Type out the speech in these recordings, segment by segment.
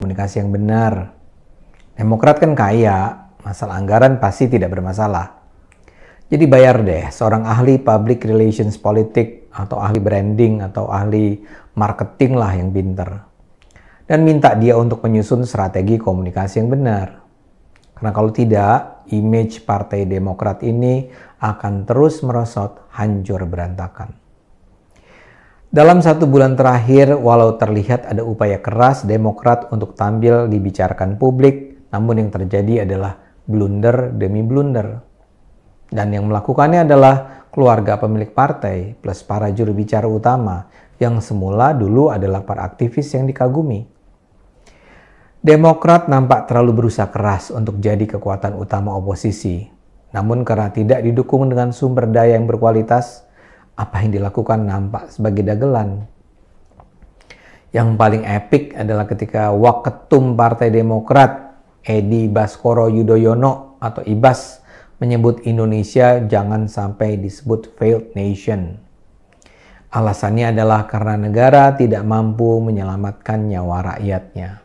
komunikasi yang benar. Demokrat kan kaya, masalah anggaran pasti tidak bermasalah. Jadi bayar deh seorang ahli public relations politik atau ahli branding atau ahli marketing lah yang pinter. Dan minta dia untuk menyusun strategi komunikasi yang benar. Karena kalau tidak, image Partai Demokrat ini akan terus merosot, hancur berantakan. Dalam 1 bulan terakhir, walau terlihat ada upaya keras Demokrat untuk tampil dibicarakan publik, namun yang terjadi adalah blunder demi blunder. Dan yang melakukannya adalah keluarga pemilik partai plus para juru bicara utama yang semula dulu adalah para aktivis yang dikagumi. Demokrat nampak terlalu berusaha keras untuk jadi kekuatan utama oposisi. Namun karena tidak didukung dengan sumber daya yang berkualitas, apa yang dilakukan nampak sebagai dagelan. Yang paling epik adalah ketika Waketum Partai Demokrat, Edi Baskoro Yudhoyono atau Ibas, menyebut Indonesia jangan sampai disebut failed nation. Alasannya adalah karena negara tidak mampu menyelamatkan nyawa rakyatnya.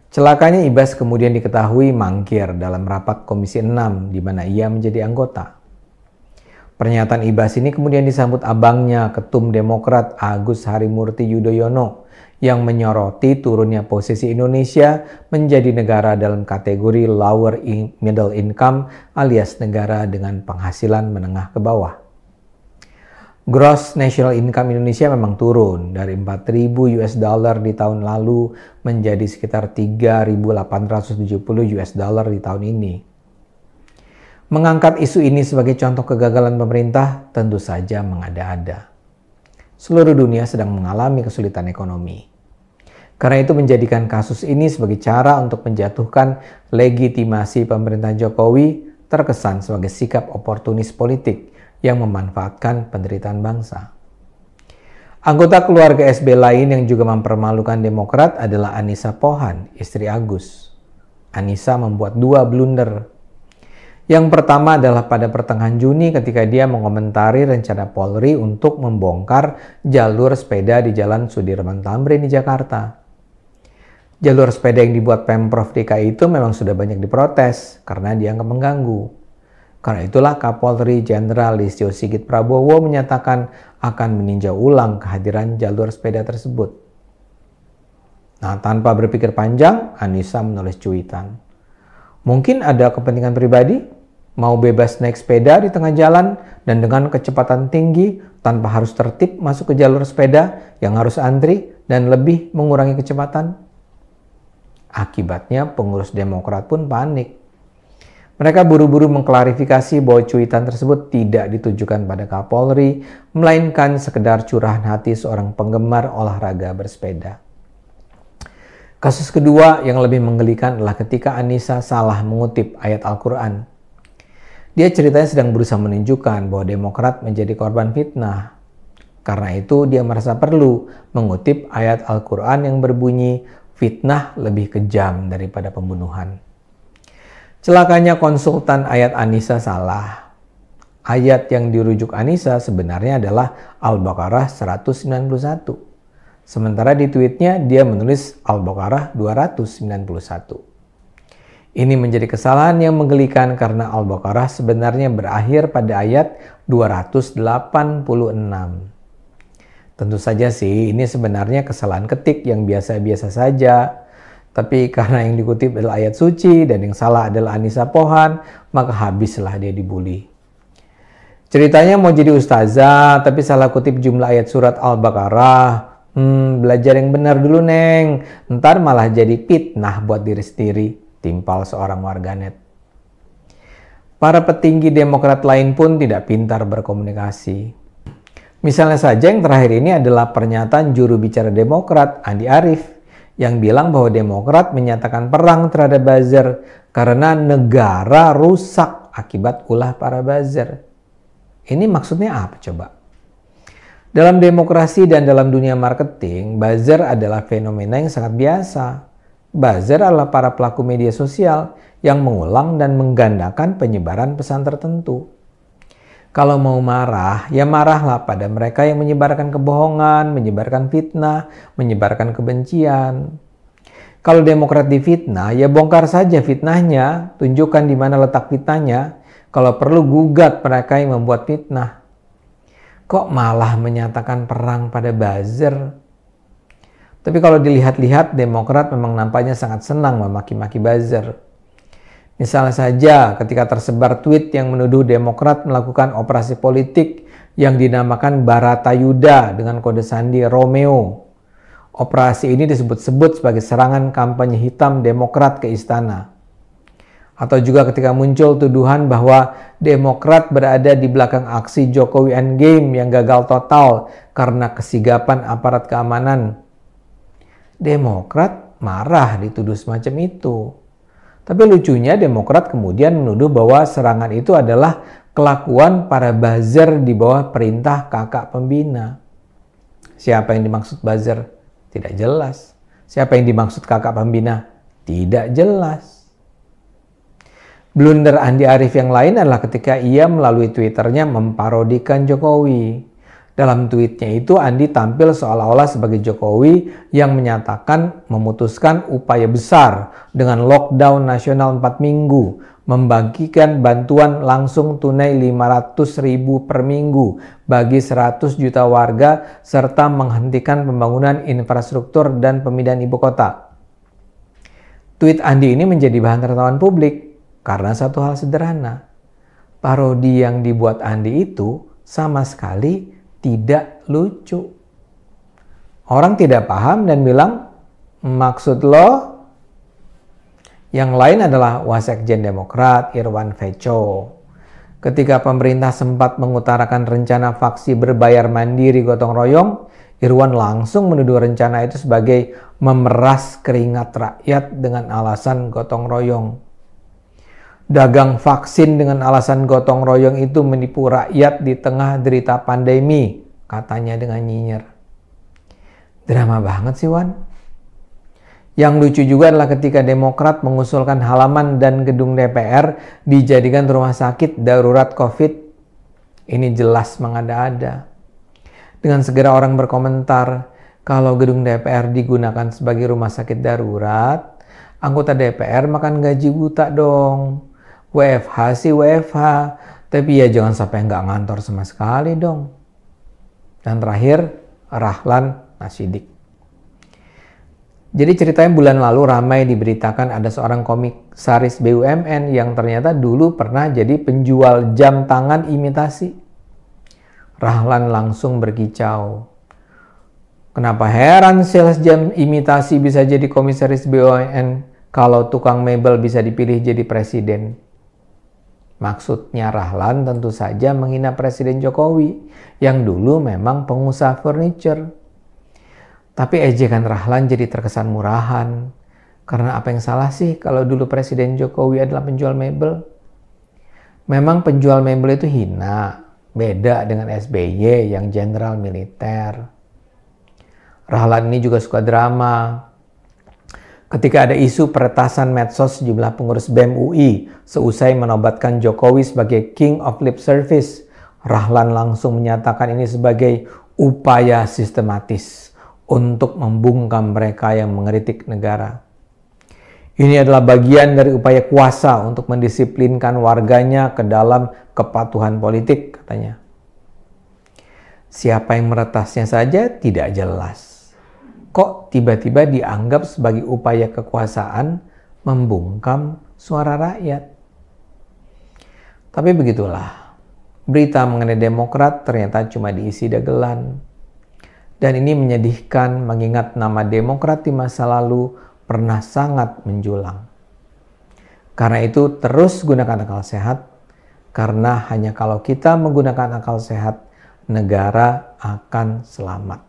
Celakanya Ibas kemudian diketahui mangkir dalam rapat Komisi 6 di mana ia menjadi anggota. Pernyataan Ibas ini kemudian disambut abangnya, Ketum Demokrat Agus Harimurti Yudhoyono, yang menyoroti turunnya posisi Indonesia menjadi negara dalam kategori lower middle income alias negara dengan penghasilan menengah ke bawah. Gross national income Indonesia memang turun dari 4.000 US dollar di tahun lalu menjadi sekitar 3.870 US dollar di tahun ini. Mengangkat isu ini sebagai contoh kegagalan pemerintah tentu saja mengada-ada. Seluruh dunia sedang mengalami kesulitan ekonomi. Karena itu menjadikan kasus ini sebagai cara untuk menjatuhkan legitimasi pemerintah Jokowi terkesan sebagai sikap oportunis politik yang memanfaatkan penderitaan bangsa. Anggota keluarga SB lain yang juga mempermalukan Demokrat adalah Anissa Pohan, istri Agus. Anissa membuat 2 blunder. Yang pertama adalah pada pertengahan Juni ketika dia mengomentari rencana Polri untuk membongkar jalur sepeda di Jalan Sudirman Tamrin di Jakarta. Jalur sepeda yang dibuat Pemprov DKI itu memang sudah banyak diprotes karena dianggap mengganggu. Karena itulah Kapolri Jenderal Listio Sigit Prabowo menyatakan akan meninjau ulang kehadiran jalur sepeda tersebut. Nah, tanpa berpikir panjang, Anissa menulis cuitan. Mungkin ada kepentingan pribadi? Mau bebas naik sepeda di tengah jalan dan dengan kecepatan tinggi tanpa harus tertib masuk ke jalur sepeda yang harus antri dan lebih mengurangi kecepatan? Akibatnya pengurus Demokrat pun panik. Mereka buru-buru mengklarifikasi bahwa cuitan tersebut tidak ditujukan pada Kapolri, melainkan sekedar curahan hati seorang penggemar olahraga bersepeda. Kasus kedua yang lebih menggelikan adalah ketika Anissa salah mengutip ayat Al-Quran. Dia ceritanya sedang berusaha menunjukkan bahwa Demokrat menjadi korban fitnah. Karena itu dia merasa perlu mengutip ayat Al-Quran yang berbunyi, fitnah lebih kejam daripada pembunuhan. Celakanya konsultan ayat Anissa salah. Ayat yang dirujuk Anissa sebenarnya adalah Al-Baqarah 191. Sementara di tweetnya dia menulis Al-Baqarah 291. Ini menjadi kesalahan yang menggelikan karena Al-Baqarah sebenarnya berakhir pada ayat 286. Tentu saja sih ini sebenarnya kesalahan ketik yang biasa-biasa saja. Tapi karena yang dikutip adalah ayat suci dan yang salah adalah Anissa Pohan, maka habislah dia dibully. Ceritanya mau jadi ustazah tapi salah kutip jumlah ayat surat Al-Baqarah. Belajar yang benar dulu, Neng. Ntar malah jadi fitnah buat diri sendiri. Timpal seorang warganet. Para petinggi Demokrat lain pun tidak pintar berkomunikasi. Misalnya saja yang terakhir ini adalah pernyataan juru bicara Demokrat, Andi Arief, yang bilang bahwa Demokrat menyatakan perang terhadap buzzer karena negara rusak akibat ulah para buzzer. Ini maksudnya apa coba? Dalam demokrasi dan dalam dunia marketing, buzzer adalah fenomena yang sangat biasa. Buzzer adalah para pelaku media sosial yang mengulang dan menggandakan penyebaran pesan tertentu. Kalau mau marah, ya marahlah pada mereka yang menyebarkan kebohongan, menyebarkan fitnah, menyebarkan kebencian. Kalau Demokrat difitnah, ya bongkar saja fitnahnya, tunjukkan di mana letak fitnahnya. Kalau perlu gugat mereka yang membuat fitnah. Kok malah menyatakan perang pada buzzer? Tapi kalau dilihat-lihat, Demokrat memang nampaknya sangat senang memaki-maki buzzer. Misalnya saja ketika tersebar tweet yang menuduh Demokrat melakukan operasi politik yang dinamakan Baratayuda dengan kode sandi Romeo. Operasi ini disebut-sebut sebagai serangan kampanye hitam Demokrat ke istana. Atau juga ketika muncul tuduhan bahwa Demokrat berada di belakang aksi Jokowi Endgame yang gagal total karena kesigapan aparat keamanan. Demokrat marah dituduh semacam itu. Tapi lucunya Demokrat kemudian menuduh bahwa serangan itu adalah kelakuan para buzzer di bawah perintah kakak pembina. Siapa yang dimaksud buzzer? Tidak jelas. Siapa yang dimaksud kakak pembina? Tidak jelas. Blunder Andi Arief yang lain adalah ketika ia melalui Twitternya memparodikan Jokowi. Dalam tweetnya itu Andi tampil seolah-olah sebagai Jokowi yang menyatakan memutuskan upaya besar dengan lockdown nasional 4 minggu, membagikan bantuan langsung tunai 500.000 per minggu bagi 100 juta warga serta menghentikan pembangunan infrastruktur dan pemindahan ibu kota. Tweet Andi ini menjadi bahan tertawaan publik karena satu hal sederhana. Parodi yang dibuat Andi itu sama sekali tidak lucu. Orang tidak paham dan bilang, maksud lo? Yang lain adalah Wasekjen Demokrat Irwan Veco. Ketika pemerintah sempat mengutarakan rencana vaksi berbayar mandiri gotong royong, Irwan langsung menuduh rencana itu sebagai memeras keringat rakyat dengan alasan gotong royong. Dagang vaksin dengan alasan gotong royong itu menipu rakyat di tengah derita pandemi, katanya dengan nyinyir. Drama banget sih, Wan. Yang lucu juga adalah ketika Demokrat mengusulkan halaman dan gedung DPR dijadikan rumah sakit darurat COVID. Ini jelas mengada-ada. Dengan segera orang berkomentar, kalau gedung DPR digunakan sebagai rumah sakit darurat, anggota DPR makan gaji buta dong. WFH sih WFH, tapi ya jangan sampai nggak ngantor sama sekali dong. Dan terakhir, Rahlan Nasidik. Jadi ceritanya bulan lalu ramai diberitakan ada seorang komisaris BUMN yang ternyata dulu pernah jadi penjual jam tangan imitasi. Rahlan langsung berkicau. Kenapa heran sales jam imitasi bisa jadi komisaris BUMN kalau tukang mebel bisa dipilih jadi presiden? Maksudnya Rahlan tentu saja menghina Presiden Jokowi yang dulu memang pengusaha furniture. Tapi ejekan Rahlan jadi terkesan murahan. Karena apa yang salah sih kalau dulu Presiden Jokowi adalah penjual mebel? Memang penjual mebel itu hina, beda dengan SBY yang jenderal militer. Rahlan ini juga suka drama. Ketika ada isu peretasan medsos sejumlah pengurus BEM UI seusai menobatkan Jokowi sebagai King of Lip Service, Rahlan langsung menyatakan ini sebagai upaya sistematis untuk membungkam mereka yang mengkritik negara. Ini adalah bagian dari upaya kuasa untuk mendisiplinkan warganya ke dalam kepatuhan politik, katanya. Siapa yang meretasnya saja tidak jelas. Kok tiba-tiba dianggap sebagai upaya kekuasaan membungkam suara rakyat? Tapi begitulah, berita mengenai Demokrat ternyata cuma diisi dagelan. Dan ini menyedihkan mengingat nama Demokrat di masa lalu pernah sangat menjulang. Karena itu terus gunakan akal sehat, karena hanya kalau kita menggunakan akal sehat, negara akan selamat.